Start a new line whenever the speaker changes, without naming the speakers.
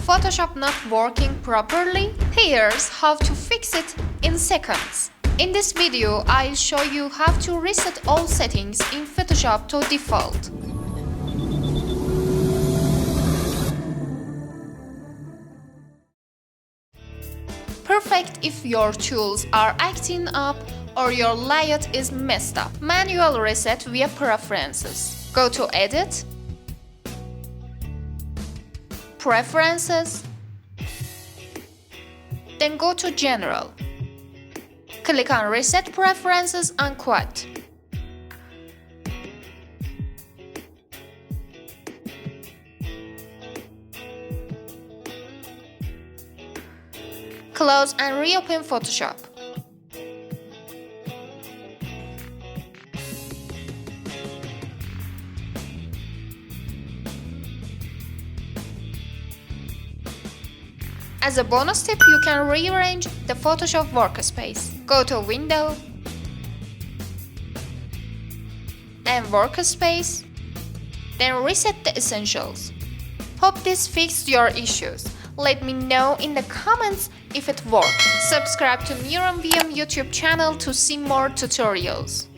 Photoshop not working properly? Here's how to fix it in seconds. In this video, I'll show you how to reset all settings in Photoshop to default. Perfect if your tools are acting up or your layout is messed up. Manual reset via Preferences. Go to Edit, Preferences, then go to General. Click on Reset Preferences and Quit. Close and reopen Photoshop. As a bonus tip, you can rearrange the Photoshop workspace. Go to Window and Workspace, then reset the essentials. Hope this fixed your issues. Let me know in the comments if it worked. Subscribe to NeuronVM YouTube channel to see more tutorials.